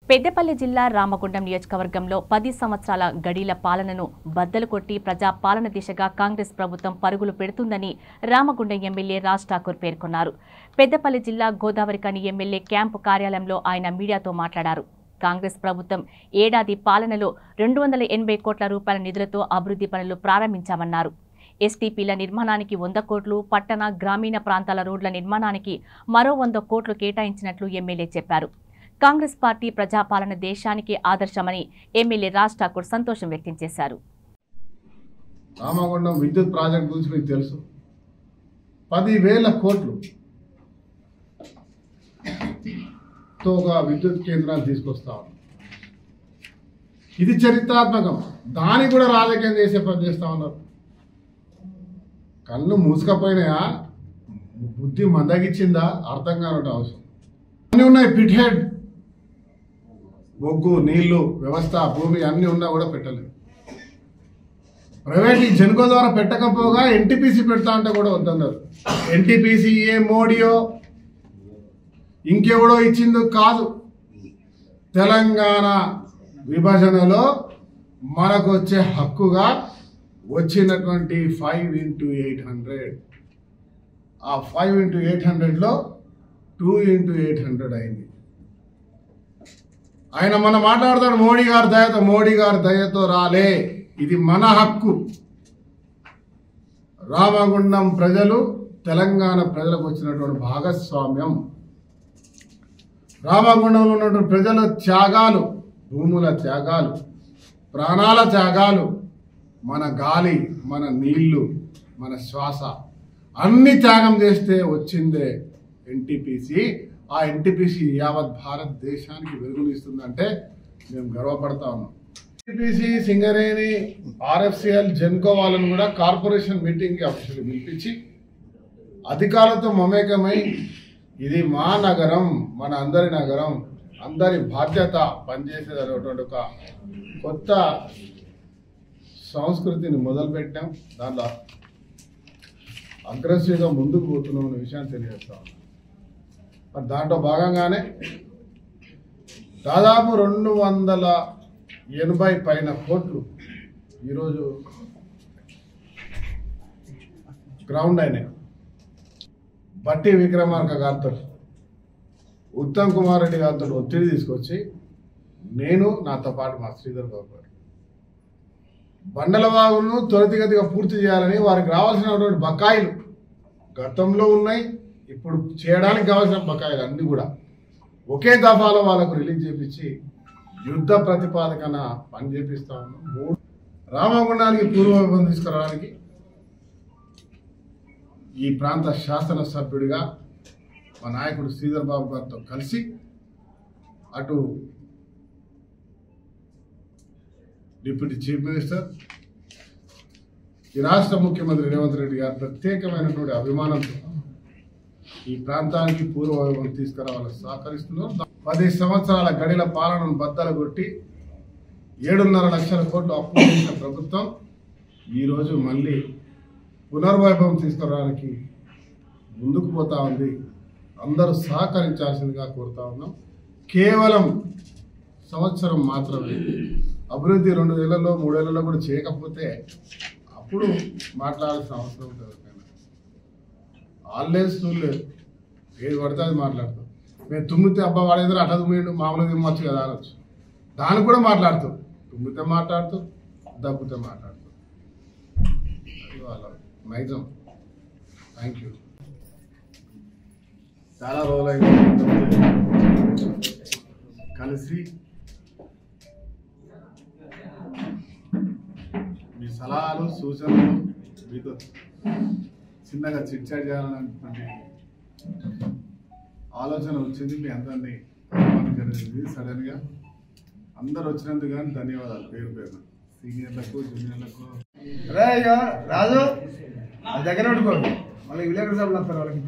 పెద్దపల్లి జిల్లా రామగుండం నియోజకవర్గంలో 10 సంవత్సరాల గడీల పాలనను బద్దలు కొట్టి ప్రజా పాలన దిశగా కాంగ్రెస్ ప్రభుత్వం పరుగులు పెడుతుందని రామగుండం ఎమ్మెల్యే రాజ్ ఠాకూర్ పేర్కొన్నారు. పెద్దపల్లి జిల్లా గోదావరిఖని ఎమ్మెల్యే క్యాంపు కార్యాలయంలో ఆయన మీడియాతో మాట్లాడారు. కాంగ్రెస్ ప్రభుత్వం ఏడాది పాలనలో 280 కోట్ల రూపాయల నిధులతో అభివృద్ధి పనులు ప్రారంభించామన్నారు. ఎస్టీపీల నిర్మాణానికి 100 కోట్లు, పట్టణ గ్రామీణ ప్రాంతాల రోడ్ల నిర్మాణానికి మరో 100 కోట్లు కేటాయించినట్లు ఎమ్మెల్యే చెప్పారు. కాంగ్రెస్ పార్టీ ప్రజాపాలన దేశానికి ఆదర్శమని ఎమ్మెల్యే రాజ్ ఠాకూర్ సంతోషం వ్యక్తం చేశారు. రామగుండం విద్యుత్ ప్రాజెక్ట్ గురించి మీకు తెలుసు. 10,000 కోట్లు తో ఒక విద్యుత్ కేంద్రాలు తీసుకొస్తాం. ఇది చరిత్రాత్మకం. దాన్ని కూడా రాజకీయం చేసే పని చేస్తా ఉన్నారు. కళ్ళు మూసుకపోయినాయా, బుద్ధి మందగిచ్చిందా అర్థం కానట్టు అవసరం. అన్నీ ఉన్నాయి. పిట్ హెడ్, బొగ్గు, నీళ్లు, వ్యవస్థ, భూమి అన్నీ ఉన్నా కూడా పెట్టలేదు. ప్రైవేట్ జెన్కో ద్వారా పెట్టకపోగా ఎన్టీపీసీ పెడతా అంటే కూడా వద్దన్నారు. ఎన్టీపీసీ ఏ మోడీయో ఇంకెవడో ఇచ్చిందో కాదు. తెలంగాణ విభజనలో మనకు వచ్చే హక్కుగా వచ్చినటువంటి 5x800, ఆ 5x800లో 2x800 అయింది. ఆయన మన మాట్లాడతాడు మోడీ గారి దయతో రాలే, ఇది మన హక్కు. రామగుండం ప్రజలు తెలంగాణ ప్రజలకు వచ్చినటువంటి భాగస్వామ్యం. రామగుండంలో ఉన్నటువంటి ప్రజల త్యాగాలు, భూముల త్యాగాలు, ప్రాణాల త్యాగాలు, మన గాలి, మన నీళ్లు, మన శ్వాస అన్ని త్యాగం చేస్తే వచ్చిందే ఎన్టీపీసీ. ఆ ఎన్టీపీసీ యావత్ భారతదేశానికి వెలుగునిస్తుందంటే మేము గర్వపడతా ఉన్నాం. ఎన్టీపీసీ, సింగరేణి, ఆర్ఎఫ్సిఎల్, జెన్కో వాళ్ళను కూడా కార్పొరేషన్ మీటింగ్కి అఫీషియల్ పిలిపించి అధికారులతో మమేకమై ఇది మా నగరం, మన అందరి నగరం, అందరి బాధ్యత పనిచేసేటటువంటి ఒక కొత్త సంస్కృతిని మొదలుపెట్టాం. దాంట్లో అగ్రెసివ్గా ముందుకు పోతున్నాం అనే విషయాన్ని తెలియజేస్తాం. మరి దాంట్లో భాగంగానే దాదాపు 280 పైన కోట్లు ఈరోజు గ్రౌండ్ అయినాయి. బట్టి విక్రమార్క గారితో, ఉత్తమ్ కుమార్ రెడ్డి గారితో ఒత్తిడి తీసుకొచ్చి నేను, నాతో పాటు మా శ్రీధర్ బాబు గారు బండలవాగును త్వరితగతిగా పూర్తి చేయాలని, వారికి రావాల్సినటువంటి బకాయిలు గతంలో ఉన్నాయి, ఇప్పుడు చేయడానికి కావాల్సిన బకాయిలు అన్నీ కూడా ఒకే దఫాలో వాళ్ళకు రిలీజ్ చేపించి యుద్ధ ప్రతిపాదకన పని చేపిస్తా ఉన్నాం. రామగుండానికి పూర్వవైభవం తీసుకురావడానికి ఈ ప్రాంత శాసనసభ్యుడిగా మా నాయకుడు శ్రీధర్ బాబు గారితో కలిసి అటు డిప్యూటీ చీఫ్ మినిస్టర్, ఈ రాష్ట్ర ముఖ్యమంత్రి రేవంత్ రెడ్డి గారు ప్రత్యేకమైనటువంటి అభిమానంతో ఈ ప్రాంతానికి పూర్వవైభవం తీసుకురావాలని సహకరిస్తున్నారు. 10 సంవత్సరాల గడిల పాలనను బద్దలు కొట్టి 7.5 లక్షల కోట్లు అప్పు చేసిన ప్రభుత్వం ఈరోజు మళ్ళీ పునర్వైభవం తీసుకురావడానికి ముందుకు పోతా ఉంది. అందరూ సహకరించాల్సిందిగా కోరుతా ఉన్నాం. కేవలం సంవత్సరం మాత్రమే అభివృద్ధి 2 ఏళ్లలో 3 ఏళ్లలో కూడా చేయకపోతే అప్పుడు మాట్లాడాల్సిన అవసరం ఉంటుంది. ఆల్వేస్ చూడలేదు, ఏది పడితే అది మాట్లాడతాం. మేము తుమ్మితే అబ్బా వాడేదో అట్లా తుమ్మిండు మామూలుగా తిమ్మచ్చు కదా అనొచ్చు. దానికి కూడా మాట్లాడుతాం. తుమ్మితే మాట్లాడుతూ, దబ్బుతే మాట్లాడుతూ. అది వాళ్ళ నైజం. Thank you. చాలా రోజులైంది కలిసి మీ సలహాలు, సూచనలు మీతో చిన్నగా చిట్చాట్ చేయాలనేటువంటి ఆలోచన వచ్చింది. మీ అందరినీ జరిగింది. సడన్గా అందరు వచ్చినందుకు కానీ ధన్యవాదాలు పేరు పేరు, సీనియర్లకు, జూనియర్లకు. అరే ఇక రాజు దగ్గర పెట్టుకోండి, మళ్ళీ విలేకరు సభలు వస్తారు వాళ్ళకి.